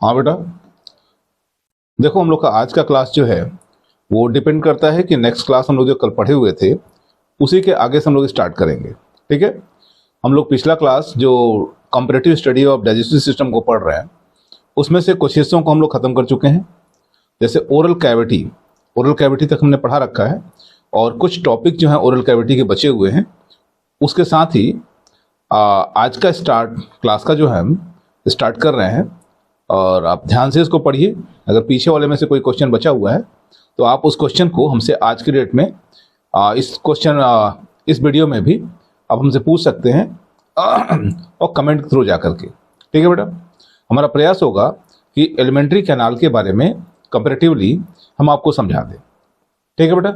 हाँ बेटा, देखो हम लोग का आज का क्लास जो है वो डिपेंड करता है कि नेक्स्ट क्लास हम लोग जो कल पढ़े हुए थे उसी के आगे से हम लोग स्टार्ट करेंगे। ठीक है, हम लोग पिछला क्लास जो comparative study of digestive system को पढ़ रहे हैं उसमें से कुछ हिस्सों को हम लोग खत्म कर चुके हैं। जैसे ओरल कैविटी तक हमने पढ़ा रखा है और कुछ टॉपिक जो हैं ओरल कैविटी के बचे हुए हैं। उसके साथ ही आज का क्लास का जो है हम स्टार्ट कर रहे हैं और आप ध्यान से इसको पढ़िए। अगर पीछे वाले में से कोई क्वेश्चन बचा हुआ है तो आप उस क्वेश्चन को हमसे आज की डेट में इस वीडियो में भी आप हमसे पूछ सकते हैं और कमेंट थ्रू जा करके। ठीक है बेटा, हमारा प्रयास होगा कि एलिमेंट्री कैनाल के बारे में कंपैरेटिवली हम आपको समझा दें। ठीक है बेटा,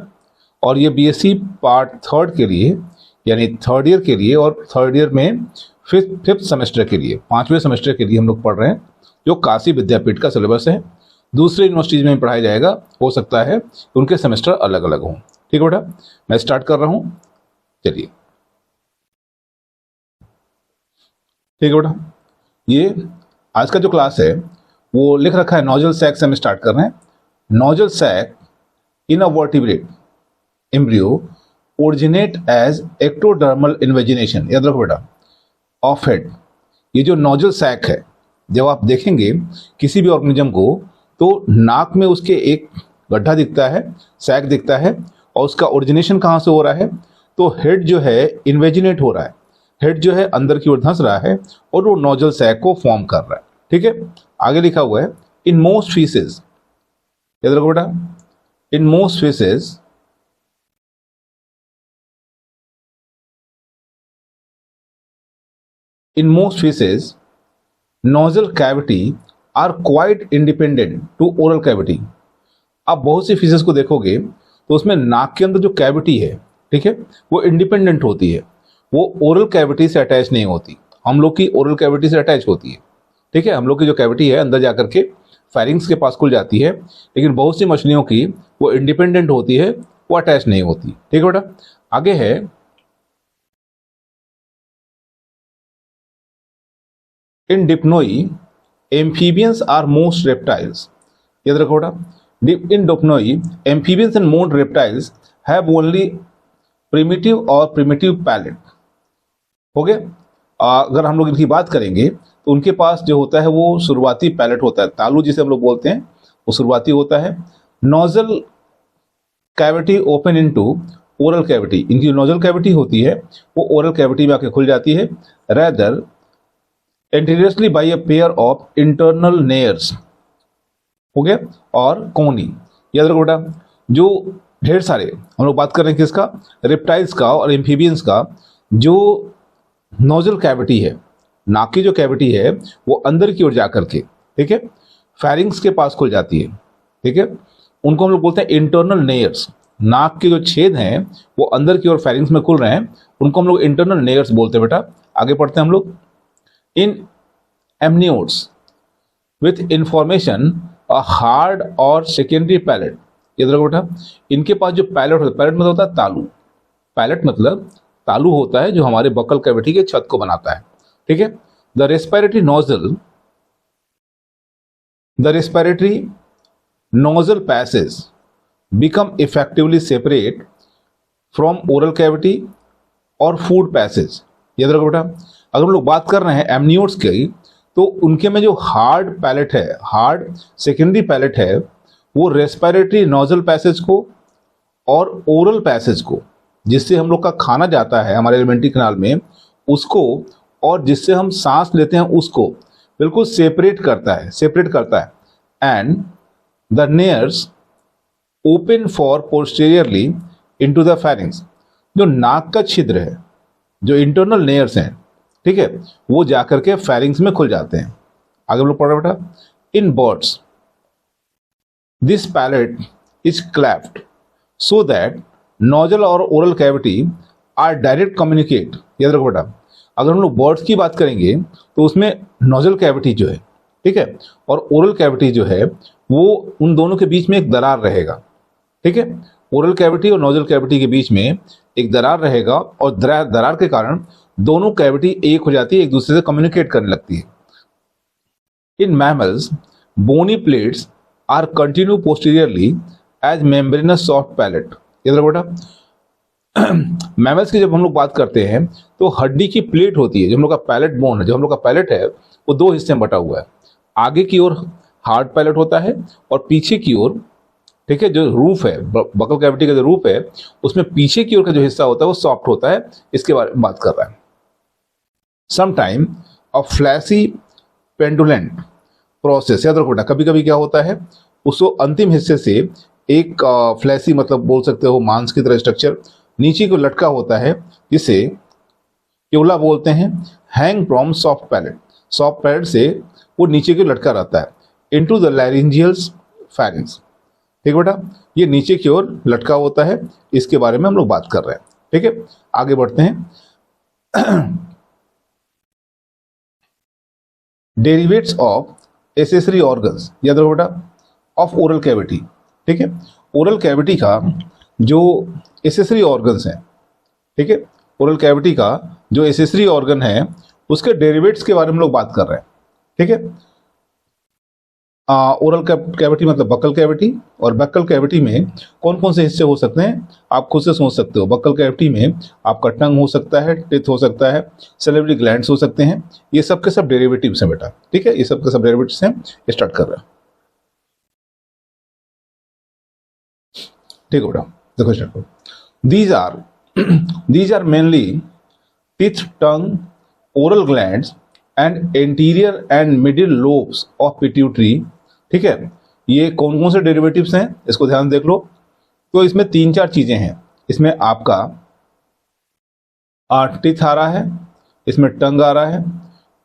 और ये बीएससी पार्ट 3 के लिए यानी थर्ड ईयर के लिए और थर्ड ईयर में फिफ्थ सेमेस्टर के लिए 5वें सेमेस्टर के लिए हम लोग पढ़ रहे हैं जो काशी विद्यापीठ का सिलेबस है। दूसरे यूनिवर्सिटीज में पढ़ाया जाएगा, हो सकता है उनके सेमेस्टर अलग अलग हों। ठीक है बेटा, मैं स्टार्ट कर रहा हूं, चलिए। ठीक है बेटा, ये आज का जो क्लास है वो लिख रखा है नोजल सैक से हम स्टार्ट कर रहे हैं। Nasal sac in a vertebrate embryo originate as ectodermal invagination, याद रखो बेटा, ऑफ हेड। ये जो नोजल सैक है, जब आप देखेंगे किसी भी ऑर्गेनिज्म को तो नाक में उसके एक गड्ढा दिखता है, सैक दिखता है, और उसका ओरिजिनेशन कहाँ से हो रहा है तो हेड जो है इन्वेजिनेट हो रहा है, हेड जो है अंदर की ओर धंस रहा है और वो नोजल सैक को फॉर्म कर रहा है। ठीक है, आगे लिखा हुआ है इन मोस्ट फीसेस, याद रखो बेटा, in most fishes nasal cavity are quite independent to oral cavity. आप बहुत सी फीसेस को देखोगे तो उसमें नाक के अंदर जो कैविटी है, ठीक है, वो इंडिपेंडेंट होती है, वो ओरल कैविटी से अटैच नहीं होती। हम लोग की ओरल कैविटी से अटैच होती है। ठीक है, हम लोग की जो कैविटी है अंदर जाकर के फेरिंग्स के पास खुल जाती है, लेकिन बहुत सी मछलियों की वो इंडिपेंडेंट होती है, वो अटैच नहीं होती। ठीक है बेटा, आगे है in dipnoi amphibians are most reptiles, याद रखो बेटा, in Dopnoi, amphibians and most reptiles have only primitive palate। हो गया। अगर हम लोग इनकी बात करेंगे तो उनके पास जो होता है वो शुरुआती पैलेट होता है, तालू जिसे हम लोग बोलते हैं, वो शुरुआती होता है। Nozzle cavity open into oral cavity, इनकी नोजल कैविटी होती है वो ओरल कैविटी में आके खुल जाती है। Rather anteriorly by a pair of internal nares, हो गया, और कोनी। याद रखो बेटा, जो ढेर सारे हम लोग बात कर रहे हैं किसका, रेप्टाइल्स का और एम्फीबियंस का, जो नोजल कैविटी है, नाक की जो कैविटी है वो अंदर की ओर जाकर के, ठीक है, फेरिंग्स के पास खुल जाती है। ठीक है, उनको हम लोग बोलते हैं इंटरनल नेयर्स। नाक के जो छेद हैं वो अंदर की ओर फेरिंग्स में खुल रहे हैं, उनको हम लोग इंटरनल नेयर्स बोलते हैं। बेटा आगे पढ़ते हैं हम लोग। In amniotes with information a hard और सेकेंडरी पैलेट, याद रखो बेटा, इनके पास जो पैलेट होता है, पैलेट मतलब होता है तालू, पैलेट मतलब तालू होता है जो हमारे बकल कैविटी के छत को बनाता है। ठीक है, the respiratory nozzle passage become effectively separate from oral cavity और फूड पैसेज। याद रखो बेटा, अगर हम लोग बात कर रहे हैं एमनियोट्स की तो उनके में जो हार्ड पैलेट है, हार्ड सेकेंडरी पैलेट है, वो रेस्पिरेटरी नोजल पैसेज को और ओरल पैसेज को, जिससे हम लोग का खाना जाता है हमारे एलिमेंट्री कैनाल में, उसको, और जिससे हम सांस लेते हैं उसको बिल्कुल सेपरेट करता है। And the नेयर्स open for posteriorly into the pharynx, जो नाक का छिद्र है, जो इंटरनल नेयर्स हैं, ठीक है, वो जाकर के फेरिंग्स में खुल जाते हैं। आगे हम लोग पढ़ रहे बेटा, in birds this palate is cleft so that nasal और oral cavity are direct communicate. याद रखो बेटा, अगर हम लोग बर्ड्स की बात करेंगे तो उसमें नोजल कैविटी जो है, ठीक है, और ओरल कैविटी जो है वो उन दोनों के बीच में एक दरार रहेगा। ठीक है, ओरल कैविटी और नोजल कैविटी के बीच में एक दरार रहेगा और दरार के कारण दोनों कैविटी एक हो जाती है, एक दूसरे से कम्युनिकेट करने लगती है। In mammals bony plates are continue posteriorly as membranous soft palate. याद रखो बेटा, मैमल्स की जब हम लोग बात करते हैं तो हड्डी की प्लेट होती है, जो हम लोग का पैलेट बोन है, जो हम लोग का पैलेट है वो दो हिस्से में बटा हुआ है। आगे की ओर हार्ड पैलेट होता है और पीछे की ओर, ठीक है, जो रूफ है, बकल कैविटी का जो रूफ है उसमें पीछे की ओर का जो हिस्सा होता है वो सॉफ्ट होता है। इसके बारे में बात कर रहा है। समटाइम अ फ्लैसी पेंडुलेंट प्रोसेस। याद रखो बेटा, कभी कभी क्या होता है, उसको अंतिम हिस्से से एक फ्लैसी मतलब बोल सकते हो मांस की तरह स्ट्रक्चर नीचे को लटका होता है, जिसे क्योला बोलते हैं, hang from soft palate. Soft palate से वो नीचे को लटका रहता है इनटू द लैरिंजियल्स फैरिंग्स। ठीक बेटा, ये नीचे की ओर लटका होता है, इसके बारे में हम लोग बात कर रहे हैं। ठीक है, आगे बढ़ते हैं। डेरिवेट्स ऑफ एसेसरी ऑर्गन्स। याद रखो बेटा, ऑफ ओरल कैविटी। ठीक है, ओरल कैविटी का जो एसेसरी ऑर्गन्स हैं, ठीक है, ओरल कैविटी का जो एसेसरी ऑर्गन है उसके डेरिवेट्स के बारे में हम लोग बात कर रहे हैं। ठीक है, ओरल कैविटी मतलब बक्कल कैविटी, और बक्कल कैविटी में कौन कौन से हिस्से हो सकते हैं आप खुद से सोच सकते हो। बक्कल कैविटी में आपका टंग हो सकता है, टिथ हो सकता है, सैलिवरी ग्लैंड्स हो सकते हैं। ये सब के सब डेरिवेटिव्स हैं बेटा। ठीक है, ये सब के सब डेरिवेटिव्स हैं। स्टार्ट कर रहे हैं। ठीक है बेटा, देखो स्टार्ट करो। these are mainly teeth, tongue, oral glands and anterior and middle lobes of pituitary। ठीक है, ये कौन कौन से डेरिवेटिव्स हैं इसको ध्यान देख लो। तो इसमें तीन चार चीजें हैं। इसमें आपका टीथ आ रहा है, इसमें टंग आ रहा है,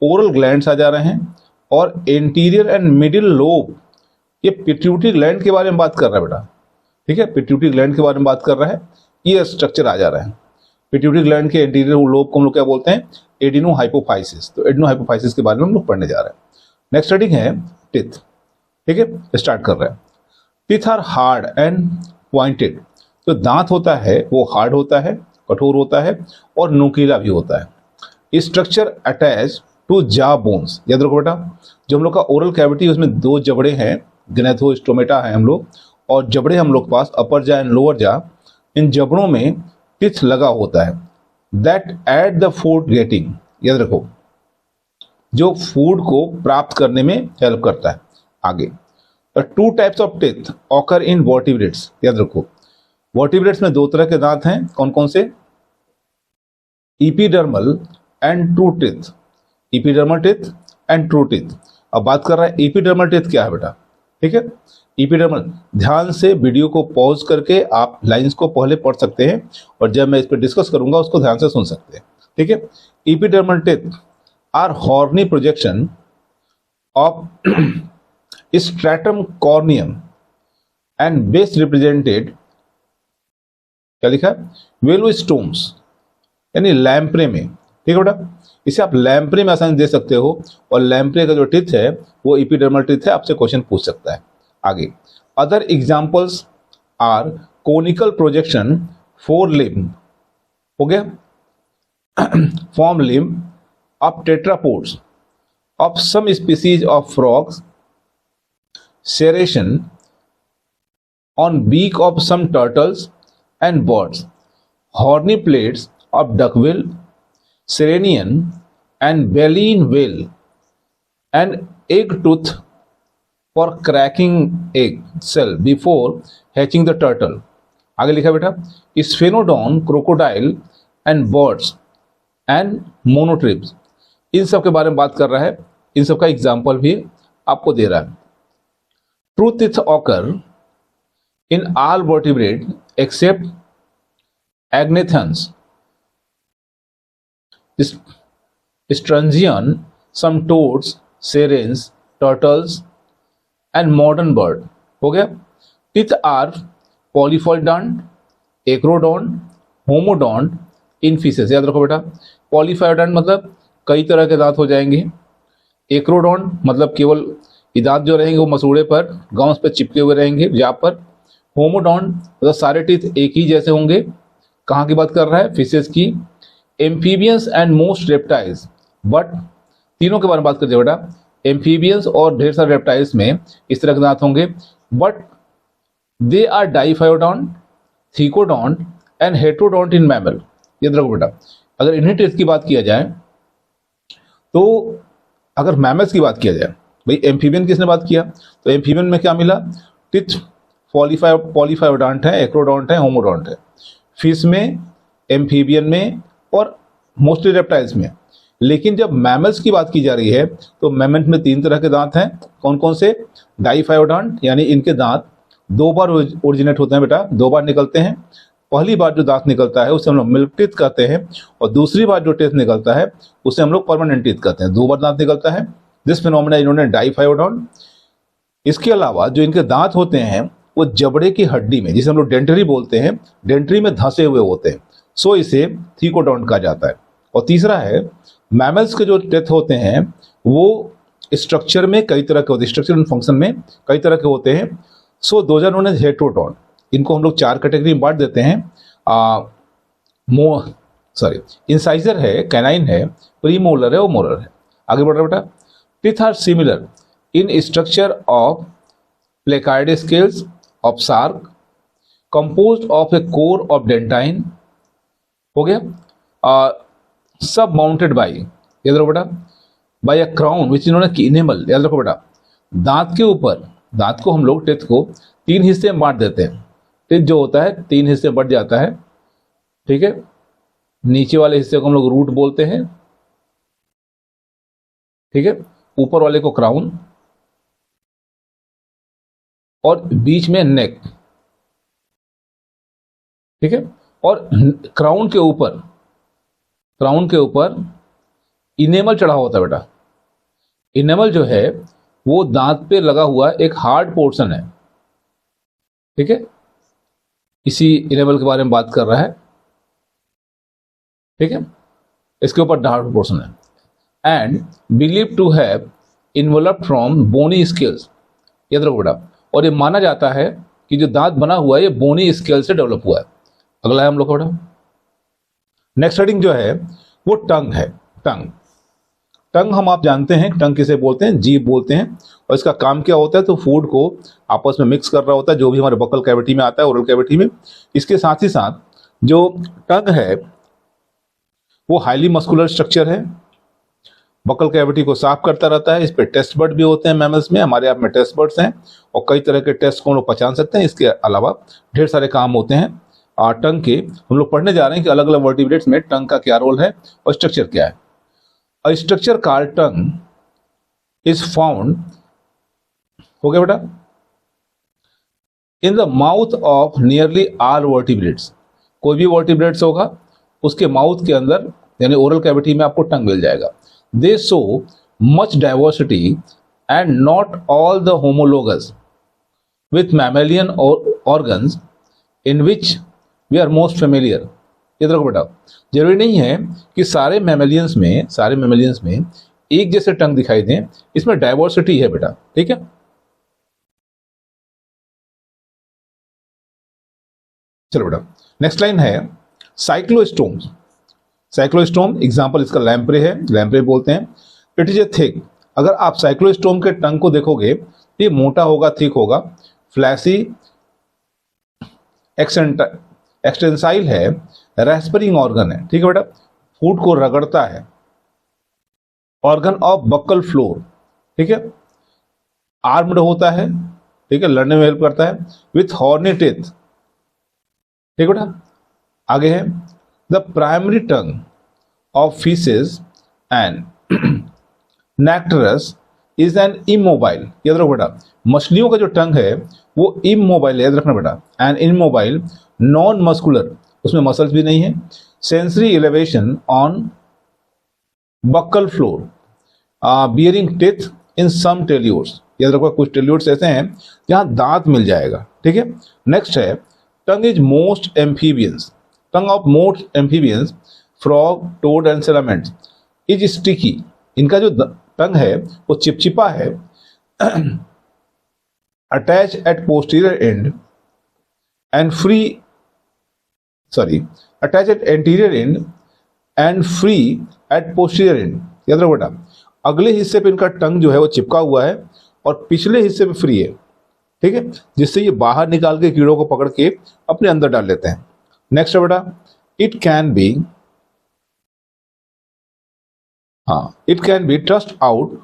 ओरल ग्लैंड्स आ जा रहे हैं, और एंटीरियर एंड मिडिल लोब, ये पिट्यूटरी ग्लैंड के बारे में बात कर रहा है बेटा। ठीक है, पिट्यूटरी ग्लैंड के बारे में बात कर रहा है, ये स्ट्रक्चर आ जा रहा है। पिट्यूटरी ग्लैंड के एंटीरियर लोब को हम लोग क्या बोलते हैं, एडिनो हाइपोफाइसिस। तो एडिनो हाइपोफाइसिस के बारे में हम लोग पढ़ने जा रहे हैं। नेक्स्ट हेडिंग है टिथ। ठीक है, स्टार्ट कर रहे हैं। Teeth are hard and pointed. जो दांत होता है वो हार्ड होता है, कठोर होता है, और नुकीला भी होता है। स्ट्रक्चर अटैच टू जा बोन्स। याद रखो बेटा, जो हम लोग का ओरल कैविटी उसमें दो जबड़े हैं, ग्नेथोस्टोमेटा है हम लोग, और जबड़े हम लोग के पास अपर जा एंड लोअर जा। इन जबड़ों में टिथ लगा होता है, that at the food getting. याद रखो, जो फूड को प्राप्त करने में हेल्प करता है। आगे, two types of teeth occur in vertebrates. याद रखो, वर्टिब्रेट्स में दो तरह के दांत हैं, कौन कौन से, epidermal and true teeth. Epidermal teeth and true teeth. अब बात कर रहा है इपीडर्मल टिथ क्या है बेटा। ठीक है, इपीडर्मल, ध्यान से वीडियो को पॉज करके आप लाइंस को पहले पढ़ सकते हैं, और जब मैं इस पर डिस्कस करूंगा उसको ध्यान से सुन सकते हैं। ठीक है, epidermal teeth are horny projection of stratum corneum and base represented, क्या लिखा है, वेलोस्टोम्स, यानी लैम्प्रे में। ठीक है बेटा, इसे आप लैम्प्रे में आसानी दे सकते हो, और लैम्प्रे का जो टिथ है वो इपीडर्मल टिथ है, आपसे क्वेश्चन पूछ सकता है। आगे, other examples are conical projection fore limb, हो गया, form limb of tetrapods of some species of frogs, serration on beak of some turtles and birds, horny plates of duckbill, sirenian and baleen whale, and egg tooth for cracking egg cell before hatching the turtle। आगे लिखा बेटा, sphenodon, crocodile and birds and monotremes, इन सब के बारे में बात कर रहा है। इन सब का एग्जाम्पल भी आपको दे रहा है। True teeth occur in all vertebrate except agnathans, sturgeon, some toads, sirens, turtles and modern bird. हो गया। Teeth are polyphyodont, acrodont, homodont in fishes. याद रखो बेटा, पॉलीफॉइडॉन्ट मतलब कई तरह के दांत हो जाएंगे, एक्रोडॉन्ट मतलब केवल ये दांत जो रहेंगे वो मसूड़े पर, गम्स पर चिपके हुए रहेंगे, जाप पर। होमोडॉन्ट मतलब सारे टीथ एक ही जैसे होंगे। कहाँ की बात कर रहा है, फिशेस की। Amphibians and most reptiles, but तीनों के बारे में बात करते हैं बेटा, एम्फीबियंस और ढेर सारे रेप्टाइल्स में इस तरह के दांत होंगे, but they are diphyodont, thecodont and heterodont in mammal. ये देखो बेटा, अगर इन्हीं टेस्ट की बात किया जाए तो अगर मैमल्स की बात किया जाए, भाई एम्फीबियन किसने बात किया, तो एम्फीबियन में क्या मिला, टिथ पॉलीफायोडॉन्ट है, एक्रोडॉन्ट है, होमोडॉन्ट है। फिश में, एम्फीबियन में और मोस्टली रेप्टाइल्स में। लेकिन जब मैमल्स की बात की जा रही है तो मैमल्स में 3 तरह के दांत हैं। कौन कौन से, डाइफायोडॉन्ट, यानी इनके दांत 2 बार ओरिजिनेट होते हैं बेटा, 2 बार निकलते हैं। पहली बार जो दांत निकलता है उसे हम लोग मिल्क टीथ कहते हैं, और दूसरी बार जो टीथ निकलता है उसे हम लोग परमानेंट टीथ कहते हैं। 2 बार दांत निकलता है, दिस फिनोमेना इन्होंने डाइफायोडॉन्ट। इसके अलावा जो इनके दांत होते हैं वो जबड़े की हड्डी में, जिसे हम लोग डेंटरी बोलते हैं, डेंटरी में धंसे हुए होते हैं, सो इसे थीकोडॉन्ट कहा जाता है। और तीसरा है, मैमल्स के जो टीथ होते हैं वो स्ट्रक्चर में कई तरह के होते हैं, स्ट्रक्चर एंड फंक्शन में कई तरह के होते हैं, so those are known as heterodont. इनको हम लोग 4 कैटेगरी में बांट देते हैं। इंसाइजर है, कैनाइन है, प्रीमोलर है और मोलर है। आगे बढ़ रहा बेटा, teeth are similar in structure of placoid scales of shark composed of a core of dentine. हो गया। सब माउंटेड बाई, याद रखो बेटा, बाई अ क्राउन विच इन्होंने इनेमल। याद रखो बेटा, दांत के ऊपर, दांत को हम लोग टेथ को 3 हिस्से में बांट देते हैं। टेथ जो होता है 3 हिस्से में बढ़ जाता है, ठीक है। नीचे वाले हिस्से को हम लोग रूट बोलते हैं, ठीक है, ऊपर वाले को क्राउन और बीच में नेक, ठीक है। और क्राउन के ऊपर इनेमल चढ़ा होता है बेटा। इनेमल जो है वो दांत पे लगा हुआ एक हार्ड पोर्शन है, ठीक है। इसी इनेमल के बारे में बात कर रहा है, ठीक है। इसके ऊपर हार्ड पोर्शन है and believe to have enveloped from bony scales. याद रखो बेटा, और ये माना जाता है कि जो दांत बना हुआ है ये बोनी स्केल से डेवलप हुआ है। अगला है हम लोग का बेटा, नेक्स्ट हेडिंग जो है वो टंग है। टंग हम आप जानते हैं, टंग किसे बोलते हैं, जीभ बोलते हैं। और इसका काम क्या होता है, तो फूड को आपस में मिक्स कर रहा होता है, जो भी हमारे बकल कैविटी में आता है, ओरल कैविटी में। इसके साथ ही साथ जो टंग है वो हाईली मस्कुलर स्ट्रक्चर है, बकल कैविटी को साफ करता रहता है। इस पे टेस्ट बर्ड भी होते हैं मैमल्स में, हमारे आप में टेस्ट बर्ड्स हैं और कई तरह के टेस्ट को हम लोग पहचान सकते हैं। इसके अलावा ढेर सारे काम होते हैं टंग के। हम लोग पढ़ने जा रहे हैं कि अलग अलग वर्टिब्रेट्स में टंग का क्या रोल है और स्ट्रक्चर क्या है। A structure called tongue is found, हो गया बेटा, in the mouth of nearly all vertebrates. कोई भी वर्टिब्रेट्स होगा उसके माउथ के अंदर यानी ओरल कैविटी में आपको टंग मिल जाएगा। They show much diversity and not all the homologous with mammalian organs in which we are most familiar. ये देखो बेटा, जरूरी नहीं है कि सारे मैमेलियंस में एक जैसे टंग दिखाई दें, इसमें डाइवर्सिटी है बेटा, ठीक है। चलो बेटा, नेक्स्ट लाइन है साइक्लोस्टोम। साइक्लोस्टोम एग्जांपल इसका लैम्प्रे है, लैम्प्रे बोलते हैं। इट इज ए थिक, अगर आप साइक्लोस्टोम के टंग को देखोगे ये मोटा होगा, थिक होगा, फ्लैसी, एक्सटेंसाइल है, रेस्पिरिंग ऑर्गन है, ठीक है बेटा, फूड को रगड़ता है, ऑर्गन ऑफ बक्कल फ्लोर, ठीक है, आर्म्ड होता है, ठीक है, लड़ने में हेल्प करता है, विथ हॉर्नी टीथ, ठीक है बेटा। आगे है the primary tongue of fishes and nectarous is an immobile. याद रखो बेटा, मछलियों का जो टंग है वो इमोबाइल, याद रखना बेटा, एंड इमोबाइल, नॉन मस्कुलर, उसमें मसल्स भी नहीं है, sensory elevation on buccal floor, bearing teeth in some teleosts. याद रखो कुछ टेल्यूर्स ऐसे हैं जहां दांत मिल जाएगा, ठीक है। नेक्स्ट है tongue is most amphibians, tongue of most amphibians, frog, toad and salamanders is sticky. इनका जो टंग है वो चिपचिपा है, attach at posterior end and free, attach at anterior end and free at posterior end. याद रखो बेटा, अगले हिस्से पे इनका टंग जो है वो चिपका हुआ है और पिछले हिस्से पे फ्री है, ठीक है, जिससे ये बाहर निकाल के कीड़ों को पकड़ के अपने अंदर डाल लेते हैं। नेक्स्ट है बेटा, it can be, it can be trust out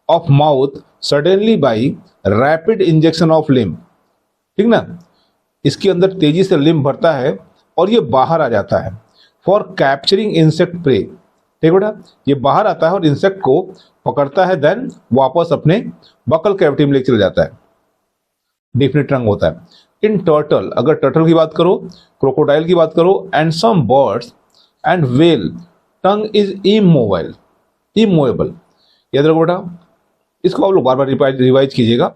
of mouth suddenly by rapid injection of lymph, ठीक ना, इसके अंदर तेजी से लिम्फ भरता है और ये बाहर आ जाता है फॉर कैप्चरिंग इंसेक्ट प्रे, ठीक बेटा, ये बाहर आता है और इंसेक्ट को पकड़ता है, देन वापस अपने बकल कैविटी में लेकर चला जाता है। डेफिनेट टंग होता है। इन टर्टल, अगर टर्टल की बात करो, क्रोकोडाइल की बात करो, and some birds and whale, tongue is immobile, immovable. याद रखो बेटा, इसको आप लोग बार बार रिवाइज कीजिएगा।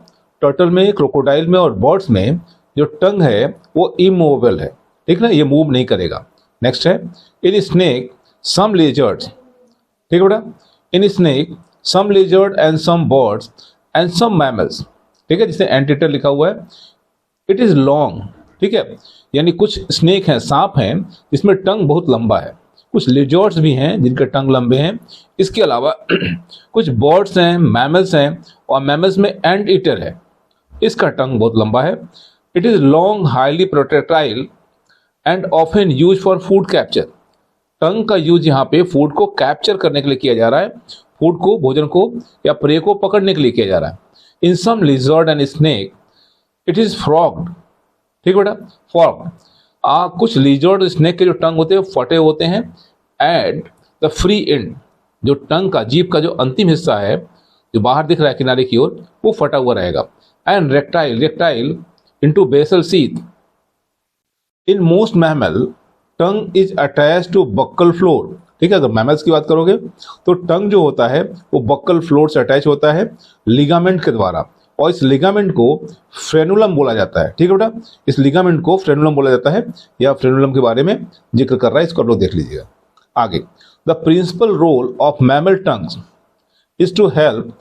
टर्टल में, क्रोकोडाइल में और बर्ड्स में जो टंग है वो इमूवेबल है, ठीक ना, ये मूव नहीं करेगा। नेक्स्ट है, इन स्नेक सम लेजर्ड्स, ठीक है बेटा, in snake some lizard and some birds and some mammals, ठीक है, जिसे एंटीटर लिखा हुआ है। इट इज लॉन्ग, ठीक है, यानी कुछ स्नेक हैं, सांप हैं जिसमें टंग बहुत लंबा है, कुछ लिजर्ड्स भी हैं जिनके टंग लंबे हैं। इसके अलावा कुछ बर्ड्स हैं, मैमल्स हैं, और मैमल्स में एंट ईटर है, इसका टंग बहुत लंबा है। It is long, highly protractile and often use for food capture. Tongue का यूज यहाँ पे फूड को कैप्चर करने के लिए किया जा रहा है, फूड को, भोजन को या प्रे को पकड़ने के लिए किया जा रहा है। In some lizard and snake it is forked, ठीक बेटा, फ्रॉग्ड। कुछ लिजर्ड स्नेक के जो टंग होते हैं फटे होते हैं, एंड द फ्री एंड, जो टंग का, जीभ का जो अंतिम हिस्सा है जो बाहर दिख रहा है किनारे की ओर, वो फटा हुआ रहेगा। And retractile, retractile into basal sheath. In most mammal tongue is attach to buccal floor, ठीक है, अगर मैमल्स की बात करोगे तो टंग जो होता है वो बक्कल फ्लोर से अटैच होता है लिगामेंट के द्वारा, और इस लिगामेंट को फ्रेनुलम बोला जाता है, ठीक है बेटा, इस लिगामेंट को फ्रेनुलम बोला जाता है, या फ्रेनुलम के बारे में जिक्र कर रहा है, इसको लोग देख लीजिएगा आगे। The principal role of mammal tongues is to help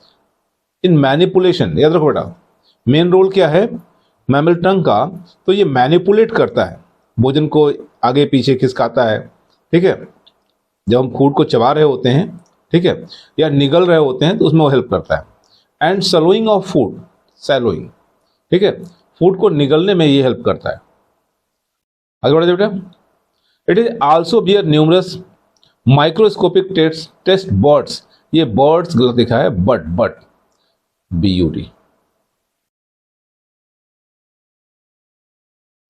in manipulation. याद रखो बेटा, मेन रोल क्या है मैमल टंग का, तो ये मैनिपुलेट करता है, भोजन को आगे पीछे खिसकाता है, ठीक है, जब हम फूड को चबा रहे होते हैं, ठीक है, या निगल रहे होते हैं तो उसमें वो हेल्प करता है। एंड सलोइंग ऑफ फूड, सैलोइंग, ठीक है, फूड को निगलने में ये हेल्प करता है। आगे बढ़े बेटा। It is also bear numerous microscopic taste birds, ये बर्ड्स गलत लिखा है, but BUD,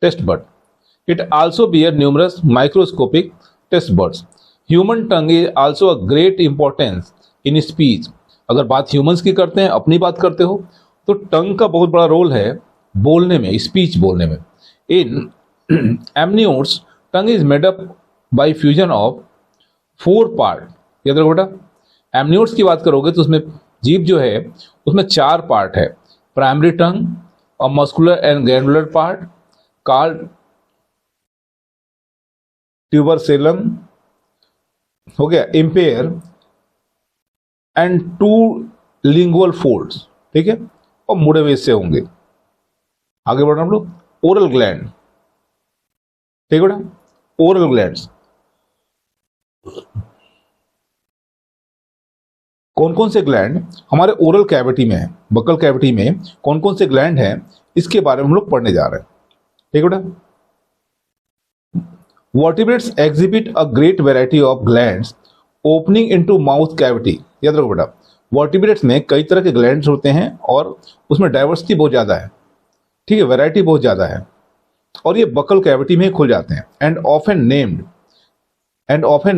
taste bird. It also bear numerous microscopic taste birds. Human tongue is also a great importance in speech. अगर बात ह्यूमंस की करते हैं, अपनी बात करते हो, तो टंग का बहुत बड़ा रोल है बोलने में, स्पीच बोलने में। In amniotes tongue is made up by fusion of 4 part. याद रखो बेटा, एमनियोट्स की बात करोगे तो उसमें जीभ जो है उसमें 4 पार्ट है, प्राइमरी टंग और muscular and glandular part, called tuberculum, हो गया इम्पेयर, एंड 2 लिंगुअल फोल्ड्स, ठीक है, और मुड़े हुए हिस्से होंगे। आगे बढ़ना हम लोग, ओरल ग्लैंड, ठीक है बेटा, ओरल ग्लैंड्स कौन कौन से ग्लैंड हमारे ओरल कैविटी में है, बकल कैविटी में कौन कौन से ग्लैंड हैं, इसके बारे में हम लोग पढ़ने जा रहे हैं, ठीक है बेटा। Vertebrates exhibit a great variety of glands opening into mouth cavity। याद रखो बेटा, वर्टिब्रेट्स में कई तरह के ग्लैंड्स होते हैं और उसमें डाइवर्सिटी बहुत ज़्यादा है, ठीक है, वैरायटी बहुत ज़्यादा है, और ये बकल कैविटी में खुल जाते हैं। And often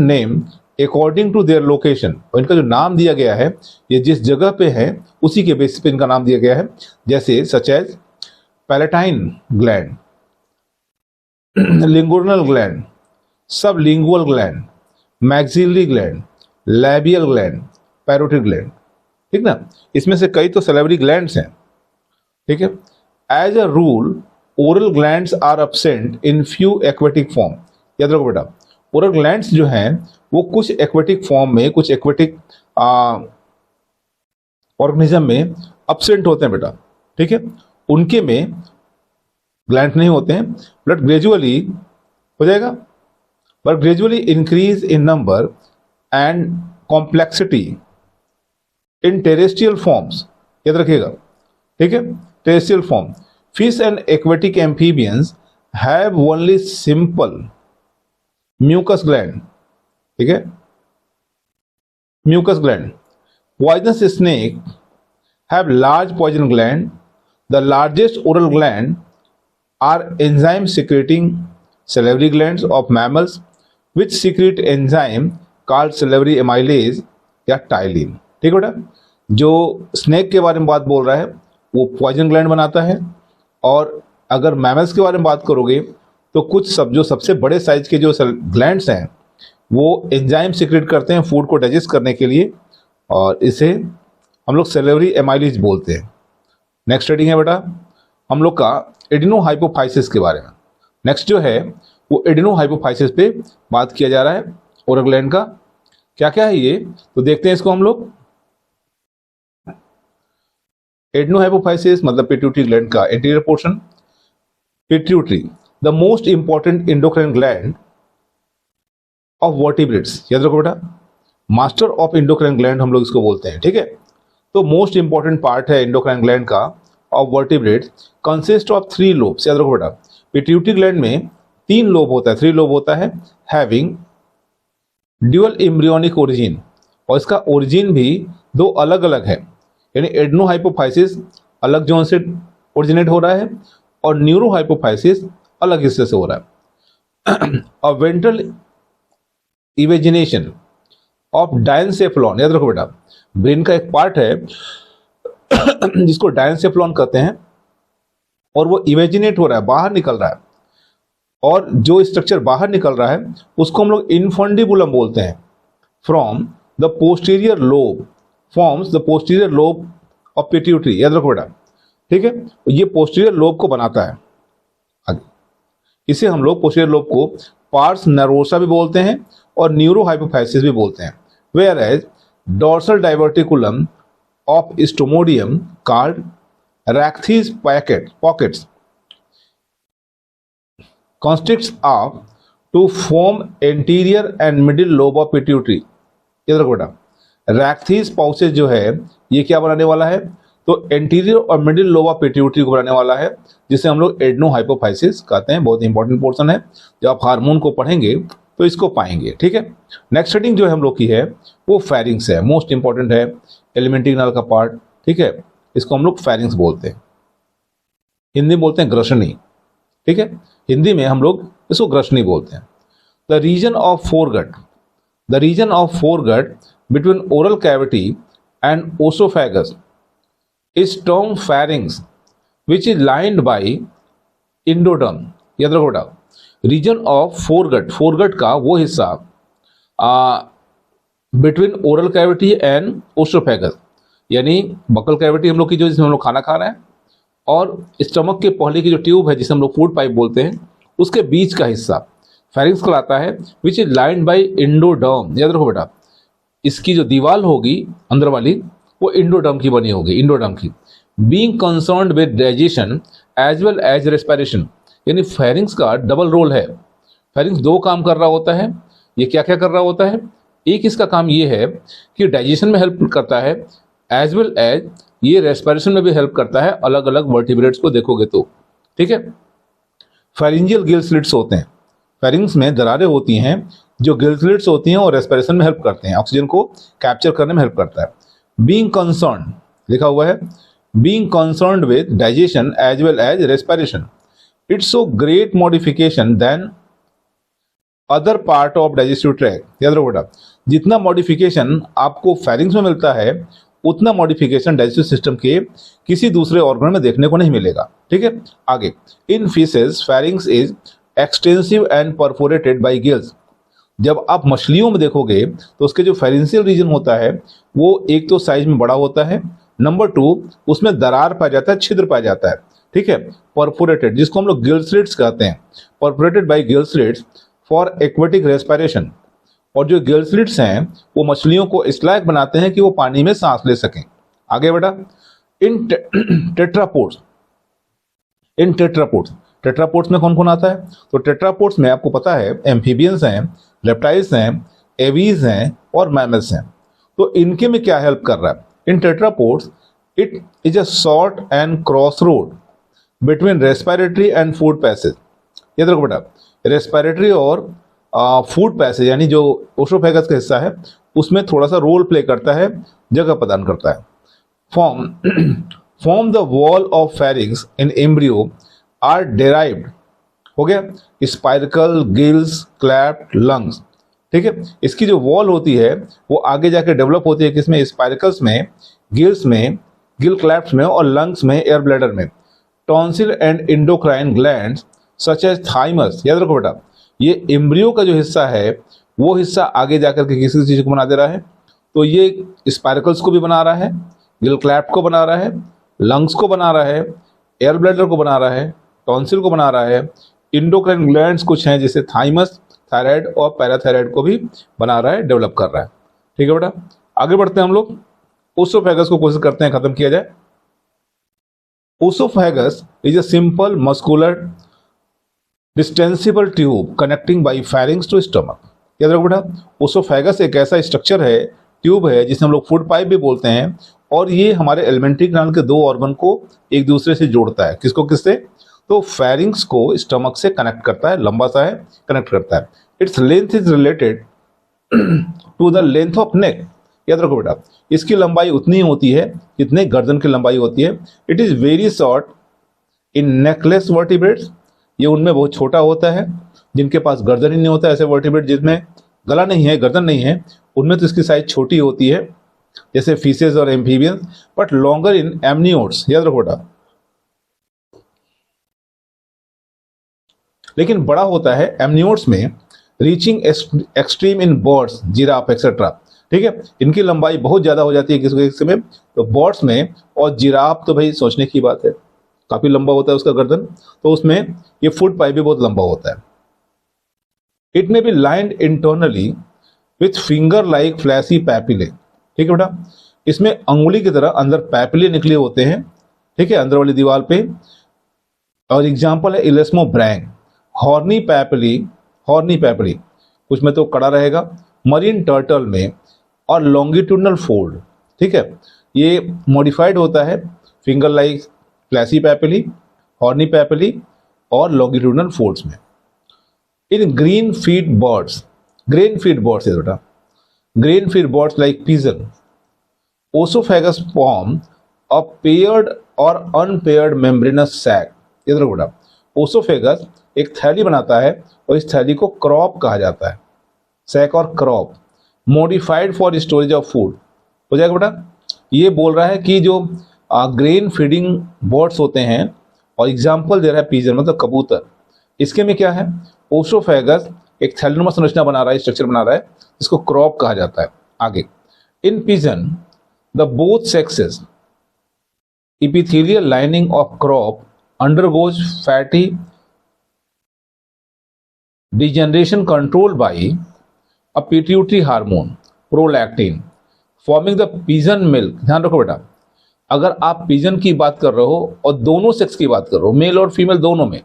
named according to their location, और इनका जो नाम दिया गया है ये जिस जगह पे है उसी के बेसिस पे इनका नाम दिया गया है, जैसे such as palatine gland, lingual gland, sublingual gland, maxillary gland, labial gland, parotid gland, ठीक ना, इसमें से कई तो सैलिवरी ग्लैंड्स हैं, ठीक है। As a rule oral glands are absent in few aquatic form. याद रखो बेटा, ओरल ग्लैंड्स जो हैं वो कुछ एक्वेटिक फॉर्म में, कुछ एक्वेटिक ऑर्गेनिज्म में एब्सेंट होते हैं बेटा, ठीक है, उनके में ग्लैंड नहीं होते हैं, बट ग्रेजुअली हो जाएगा, but gradually increase in number and complexity in terrestrial forms, याद रखिएगा, ठीक है, terrestrial form, fish and aquatic amphibians have only simple mucus gland, ठीक है, mucus gland. Poisonous snake have large poison gland. The largest oral gland are enzyme secreting salivary glands of mammals which secrete enzyme called salivary amylase या ptyalin. ठीक है बेटा, जो snake के बारे में बात बोल रहा है वो पॉइजन ग्लैंड बनाता है, और अगर मैमल्स के बारे में बात करोगे तो कुछ जो सबसे बड़े साइज के जो ग्लैंड्स हैं वो एंजाइम सिक्रेट करते हैं फूड को डाइजेस्ट करने के लिए, और इसे हम लोग सेलेवरी एमाइलेज बोलते हैं. नेक्स्ट रीडिंग है बेटा हम लोग का एडिनोहाइपोफाइसिस के बारे में. नेक्स्ट जो है वो एडिनोहाइपोफाइसिस पे बात किया जा रहा है ओरल ग्लैंड का. क्या क्या है ये तो देखते हैं इसको हम लोग. एडिनोहाइपोफाइसिस मतलब पिट्यूटरी ग्लैंड का anterior portion. Pituitary the most important endocrine gland of vertebrates. याद रखो बेटा, मास्टर ऑफ एंडोक्राइन ग्लैंड हम लोग इसको बोलते हैं. ठीक है, तो मोस्ट इंपॉर्टेंट पार्ट है एंडोक्राइन ग्लैंड का of vertebrates, consist of 3 lobes. याद रखो बेटा, पिट्यूटरी ग्लैंड में 3 लोब होता है, 3 लोब होता है, हैविंग ड्यूअल एम्ब्रियोनिक ओरिजिन, और इसका ओरिजिन भी 2 अलग अलग है. यानी एडिनोहाइपोफाइसिस अलग जोन से ओरिजिनेट हो रहा है और न्यूरोहाइपोफाइसिस अलग हिस्से से हो रहा है. और वेंट्रल इवेजिनेशन ऑफ डायनसेफ्लॉन. याद रखो बेटा, ब्रेन का एक पार्ट है जिसको डायनसेफ्लॉन कहते हैं, और वो इमेजिनेट हो रहा है, बाहर निकल रहा है, और जो स्ट्रक्चर बाहर निकल रहा है उसको हम लोग इनफंडिबुलम बोलते हैं. From the posterior lobe forms the posterior lobe of pituitary. याद रखो बेटा, ठीक है, ये पोस्टीरियर लोब को बनाता है आगे. इसे हम लोग पोस्टीरियर लोब को पार्स नर्वोसा भी बोलते हैं और न्यूरोहाइपोफाइसिस भी बोलते हैं. Whereas dorsal diverticulum of stomodeum called Rachis pockets consists of to form anterior and middle lobe of pituitary. याद रखो बेटा, Rachis pouches जो है ये क्या बनाने वाला है तो एंटीरियर और मिडिल लोब ऑफ पिट्यूटरी को बनाने वाला है, जिसे हम लोग एडिनोहाइपोफाइसिस कहते हैं. बहुत इंपॉर्टेंट पोर्शन है, जब आप हार्मोन को पढ़ेंगे तो इसको पाएंगे. ठीक है, नेक्स्ट रीडिंग जो है हम लोग की है वो फेरिंग्स है, मोस्ट इंपॉर्टेंट है, एलिमेंट्री नल का पार्ट. ठीक है, इसको हम लोग फेरिंग्स बोलते हैं, हिंदी में बोलते हैं ग्रसनी. ठीक है, हिंदी में हम लोग इसको ग्रसनी बोलते हैं. The region of foregut between oral cavity and oesophagus is termed pharynx which is lined by endoderm. याद रखो बेटा, रीजन ऑफ फोरगट का वो हिस्सा between oral cavity and oesophagus, यानी बकल कैविटी हम लोग की जो जिसमें हम लोग खाना खा रहे हैं, और स्टमक के पहले की जो ट्यूब है जिसे हम लोग फूड पाइप बोलते हैं, उसके बीच का हिस्सा फेरिंग्स कहलाता है, विच इज लाइंड बाय इंडोडर्म. याद रखो बेटा, इसकी जो दीवार होगी अंदर वाली वो इंडोडर्म की बनी होगी, इंडोडर्म की. Being concerned with digestion as well as respiration, यानी फेरिंग्स का डबल रोल है. फेरिंग्स 2 काम कर रहा होता है. ये क्या क्या कर रहा होता है, एक इसका काम ये है कि डाइजेशन में हेल्प करता है, एज वेल एज ये रेस्पिरेशन में भी हेल्प करता है, अलग अलग वर्टिब्रेट्स को देखोगे तो. ठीक है, फेरिंजियल गिल स्लिट्स होते हैं, फेरिंग्स में दरारें होती हैं जो गिल स्लिट्स होती हैं और रेस्पिरेशन में हेल्प करते हैं, ऑक्सीजन को कैप्चर करने में हेल्प करता है. बीइंग कंसर्न्ड लिखा हुआ है, being concerned with digestion as well as respiration, it's so great modification than other part of digestive tract. याद रखो बेटा, जितना मॉडिफिकेशन आपको फेरिंग्स में मिलता है उतना मॉडिफिकेशन डाइजेस्टिव सिस्टम के किसी दूसरे ऑर्गन में देखने को नहीं मिलेगा. ठीक है, आगे. In fishes pharynx is extensive and perforated by gills. जब आप मछलियों में देखोगे तो उसके जो फेरेंशियल रीजन होता है वो एक तो साइज में बड़ा होता है, नंबर 2 उसमें दरार पाया जाता है, छिद्र पाया जाता है. ठीक है, परफोरेटेड जिसको हम लोग गिल स्लिट्स कहते हैं, perforated bye gill slits for aquatic respiration. और जो गिल स्लिट्स हैं वो मछलियों को इस लायक बनाते हैं कि वो पानी में सांस ले सकें. आगे बेटा, इन टेट्रापोड्स में कौन कौन आता है तो टेट्रापोड्स में आपको पता है एम्फीबियंस हैं, रेप्टाइल्स हैं, एवीज हैं और मैमल्स हैं. तो इनके में क्या हेल्प कर रहा है, in tetrapods it is a short and crossroad between respiratory and food passage. ये देखो बेटा, रेस्पिरेटरी और फूड पैसेज यानी जो ओसोफेगस का हिस्सा है उसमें थोड़ा सा रोल प्ले करता है, जगह प्रदान करता है। Form the wall of pharynx in embryo are derived, हो गया, स्पाइरकल, गिल्स, क्लैप्ट, लंग्स। ठीक है, इसकी जो वॉल होती है वो आगे जाके डेवलप होती है किसमें, स्पाइरकल्स में, गिल्स में, गिल क्लैप्ट में और लंग्स में, एयर ब्लैडर में। Tonsil and endocrine glands such as thymus, याद रखो बेटा, ये एम्ब्रियो का जो हिस्सा है वो हिस्सा आगे जाकर के किसी चीज को बना दे रहा है। तो ये स्पाइरकल्स को भी बना रहा है, गिल क्लैप्ट को बना रहा है, लंग्स को बना रहा है, एयर ब्लैडर को बना रहा है, टॉन्सिल को बना रहा है, इंडोक्राइन ग्लैंड्स कुछ हैं जैसे थाइमस, थायराइड और पैराथायराइड को भी बना रहा है, डेवलप कर रहा है। ठीक है बेटा, आगे बढ़ते हैं हम लोग। ओसोफेगस को कोशिश करते हैं खत्म किया जाए। Oesophagus is a simple muscular distensible tube connecting by pharynx to stomach. याद रखो बेटा, ओसोफेगस एक ऐसा स्ट्रक्चर है, ट्यूब है, जिसे हम लोग फूड पाइप भी बोलते हैं, और ये हमारे एलिमेंट्री ग्लैंड के दो ऑर्गन को एक दूसरे से जोड़ता है। किसको किससे, तो फेरिंग्स को स्टमक से कनेक्ट करता है, लंबा सा है, कनेक्ट करता है। Its length is related to the length of neck. याद रखो बेटा, इसकी लंबाई उतनी होती है जितने गर्दन की लंबाई होती है। It is very short in necklace vertebrates, ये उनमें बहुत छोटा होता है जिनके पास गर्दन ही नहीं होता। ऐसे वर्टिब्रेट जिसमें गला नहीं है, गर्दन नहीं है, उनमें तो इसकी साइज छोटी होती है, जैसे फिशेज और amphibians, but longer in amniotes. याद रखो बेटा, लेकिन बड़ा होता है एमनियोट्स में, reaching extreme in birds, giraffe etcetera. ठीक है, इनकी लंबाई बहुत ज्यादा हो जाती है किसी में, तो बर्ड्स में, और जिराफ तो भाई सोचने की बात है, काफी लंबा होता है उसका गर्दन, तो उसमें ये फूड पाइप भी बहुत लंबा होता है। It may be lined internally with finger like fleshy papillae. ठीक है बेटा, इसमें अंगुली की तरह अंदर पैपिले निकले होते हैं, ठीक है, अंदर वाली दीवार पे। और एग्जाम्पल है इलेस्मो ब्रैंग, हॉर्नी पैपिली, हॉर्नी पैपिली कुछ में तो कड़ा रहेगा, मरीन टर्टल में, और लॉन्गिट्यूडनल फोल्ड। ठीक है, ये मॉडिफाइड होता है finger like flashy papillae, horny papillae और लॉन्गिट्यूडनल फोल्ड्स में। इन green feed birds, grain feed birds है बेटा, grain feed birds like pigeon, oesophagus form a paired और अनपेयर्ड मेम्ब्रेनस सैक। ये देखो बेटा, ओसोफेगस एक थैली बनाता है और इस थैली को क्रॉप कहा जाता है, सैक और crop, modified for storage of food. हो जाएगा बेटा, ये बोल रहा है कि जो ग्रेन फीडिंग बर्ड्स होते हैं, और एग्जाम्पल दे रहा है पिजन मतलब कबूतर, इसके में क्या है, ओसोफेगस एक थैलीनुमा संरचना बना रहा है, स्ट्रक्चर बना रहा है, जिसको क्रॉप कहा जाता है। आगे, in pigeon the both sexes epithelial lining of crop undergoes fatty degeneration controlled by a pituitary hormone prolactin forming the pigeon milk। ध्यान रखो बेटा, अगर आप पिजन की बात कर रहे हो और दोनों सेक्स की बात कर रहे हो, मेल और फीमेल दोनों में,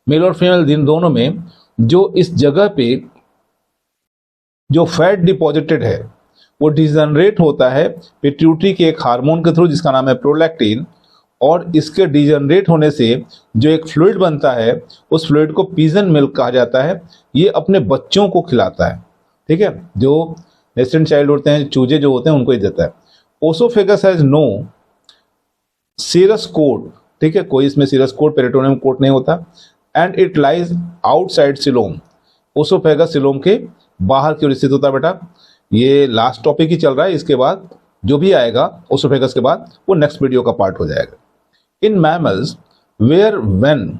मेल और फीमेल दोनों में, जो इस जगह पे जो फैट डिपॉजिटेड है वो डिजनरेट होता है पिट्यूटरी के एक हार्मोन के थ्रू जिसका नाम है प्रोलैक्टिन, और इसके डिजनरेट होने से जो एक फ्लूइड बनता है उस फ्लूइड को पिजन मिल्क कहा जाता है। ये अपने बच्चों को खिलाता है। ठीक है, जो नेस्टेंट चाइल्ड होते हैं, चूजे जो होते हैं, उनको ही देता है। Oesophagus has no serous coat. ठीक है, कोई इसमें सीरस कोट, पेरिटोनियम कोट नहीं होता। And it lies outside coelom, oesophagus coelom के बाहर की ओर स्थित होता है बेटा। ये लास्ट टॉपिक ही चल रहा है, इसके बाद जो भी आएगा ओसोफेगस के बाद वो नेक्स्ट वीडियो का पार्ट हो जाएगा। In mammals where when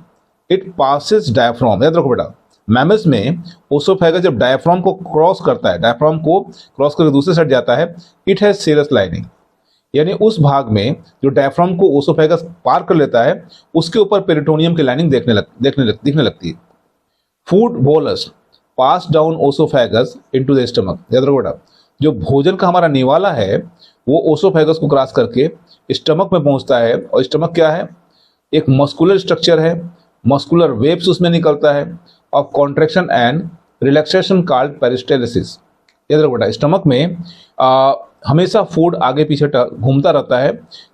it passes diaphragm, याद रखो बेटा, मैमल्स में ओसोफेगस जब डायफ्राम को क्रॉस करता है, डायफ्राम को क्रॉस करके दूसरे साइड जाता है, इट हैज सीरस लाइनिंग, यानी उस भाग में जो डायफ्राम को ओसोफेगस पार कर लेता है उसके ऊपर पेरिटोनियम की लाइनिंग दिखने लगती है। Food bolus pass down oesophagus into the stomach. याद रखो बेटा, जो भोजन का हमारा निवाला है वो ओसोफेगस को क्रॉस करके स्टमक में पहुंचता है, और स्टमक क्या है, एक मस्कुलर स्ट्रक्चर है, मस्कुलर वेव्स उसमें निकलता है, of contraction and relaxation called peristalsis. याद रखो बेटा, स्टमक में हमेशा फूड आगे पीछे घूमता रहता है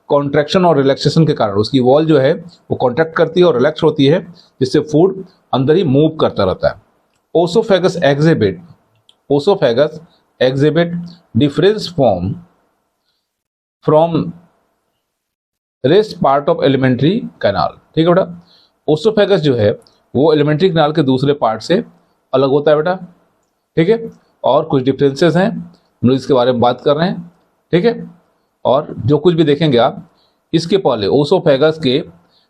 कॉन्ट्रैक्शन और रिलैक्सेशन के कारण। उसकी वॉल जो है वो कॉन्ट्रैक्ट करती है और रिलैक्स होती है, जिससे फूड अंदर ही मूव करता रहता है। Oesophagus exhibit difference form from rest part of alimentary canal. ठीक है बेटा, ओसोफेगस जो है वो एलिमेंट्री कैनाल के दूसरे पार्ट से अलग होता है बेटा। ठीक है, और कुछ डिफरेंसेस हैं, हम लोग इसके बारे में बात कर रहे हैं। ठीक है, और जो कुछ भी देखेंगे आप, इसके पहले ओसोफेगस के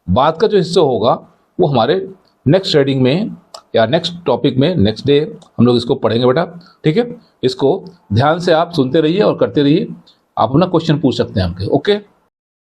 बाद का जो हिस्सा होगा वो हमारे नेक्स्ट रीडिंग में या नेक्स्ट टॉपिक में नेक्स्ट डे हम लोग इसको पढ़ेंगे बेटा। ठीक है, इसको ध्यान से आप सुनते रहिए और करते रहिए। आप अपना क्वेश्चन पूछ सकते हैं हमके। ओके।